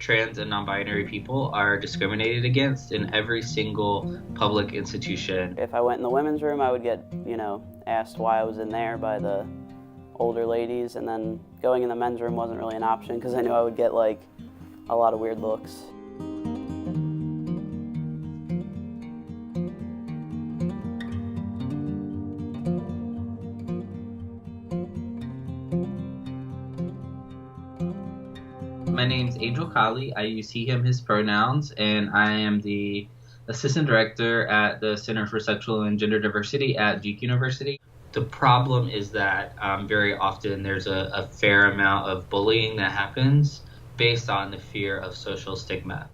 trans and non-binary people are discriminated against in every single public institution. If I went in the women's room, I would get, asked why I was in there by the older ladies, and then going in the men's room wasn't really an option because I knew I would get like a lot of weird looks. My name's Angel Kali. I use he, him, his pronouns, and I am the assistant director at the Center for Sexual and Gender Diversity at Duke University. The problem is that very often there's a fair amount of bullying that happens based on the fear of social stigma.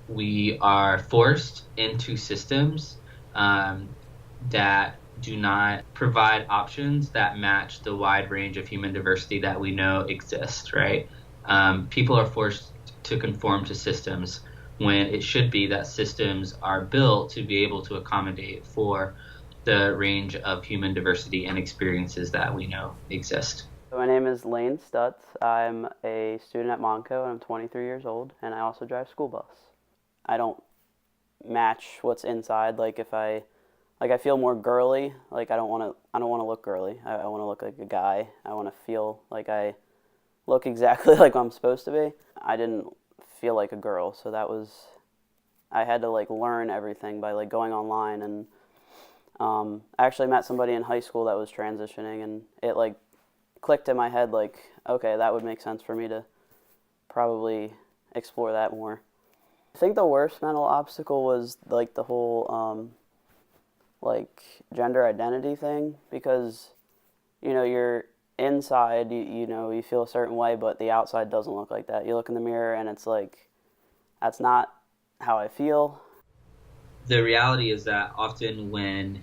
We are forced into systems that do not provide options that match the wide range of human diversity that we know exists, right? People are forced to conform to systems when it should be that systems are built to be able to accommodate for the range of human diversity and experiences that we know exist. My name is Lane Stutz. I'm a student at Monco, and I'm 23 years old, and I also drive school bus. I don't match what's inside. I feel more girly. I don't want to look girly. I want to look like a guy. I want to feel like I look exactly like I'm supposed to be. I didn't feel like a girl, so I had to learn everything by going online, and I actually met somebody in high school that was transitioning, and it clicked in my head okay, that would make sense for me to probably explore that more. I think the worst mental obstacle was the whole gender identity thing, because you're inside, you feel a certain way, but the outside doesn't look like that. You look in the mirror and it's that's not how I feel. The reality is that often when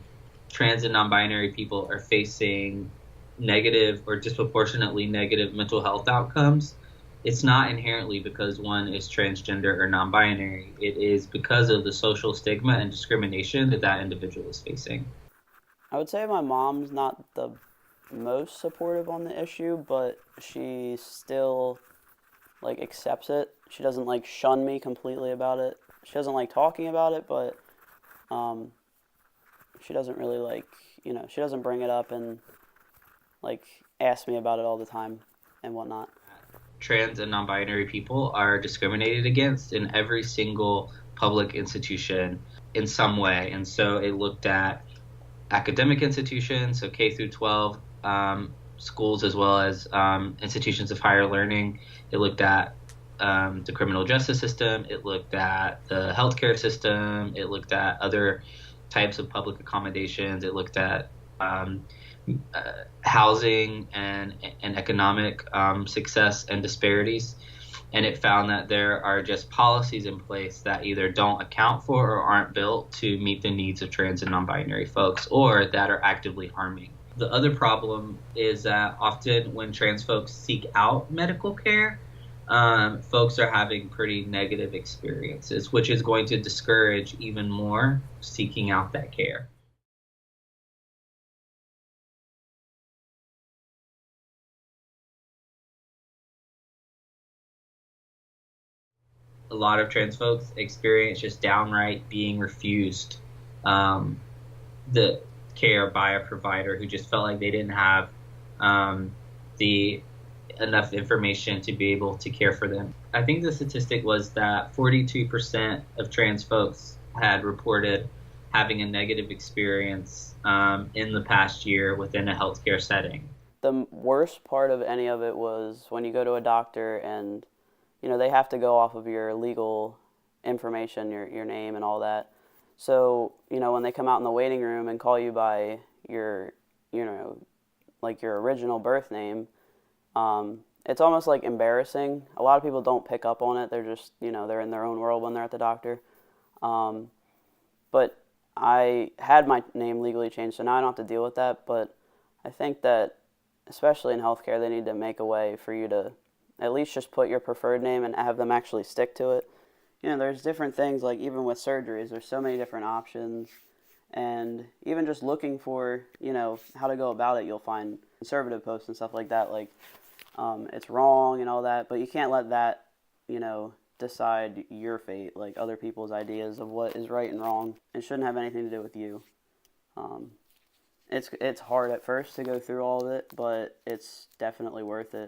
trans and non-binary people are facing negative or disproportionately negative mental health outcomes, it's not inherently because one is transgender or non-binary. It is because of the social stigma and discrimination that individual is facing. I would say my mom's not the most supportive on the issue, but she still accepts it. She doesn't shun me completely about it. She doesn't like talking about it, but she doesn't really she doesn't bring it up and ask me about it all the time and whatnot. Trans and non-binary people are discriminated against in every single public institution in some way. And so it looked at academic institutions, so K through 12 schools, as well as institutions of higher learning. It looked at the criminal justice system. It looked at the healthcare system. It looked at other types of public accommodations. It looked at housing and economic success and disparities. And it found that there are just policies in place that either don't account for or aren't built to meet the needs of trans and non-binary folks, or that are actively harming. The other problem is that often when trans folks seek out medical care, folks are having pretty negative experiences, which is going to discourage even more seeking out that care. A lot of trans folks experience just downright being refused the care by a provider who just felt like they didn't have the enough information to be able to care for them. I think the statistic was that 42% of trans folks had reported having a negative experience in the past year within a healthcare setting. The worst part of any of it was when you go to a doctor and they have to go off of your legal information, your name and all that. So, when they come out in the waiting room and call you by your, your original birth name, it's almost embarrassing. A lot of people don't pick up on it. They're just, they're in their own world when they're at the doctor. But I had my name legally changed, so now I don't have to deal with that. But I think that, especially in healthcare, they need to make a way for you to at least just put your preferred name and have them actually stick to it. There's different things, even with surgeries, there's so many different options, And even just looking for, how to go about it, you'll find conservative posts and stuff like that, like it's wrong and all that, but you can't let that, decide your fate, like other people's ideas of what is right and wrong. It shouldn't have anything to do with you. Um, it's hard at first to go through all of it, but it's definitely worth it.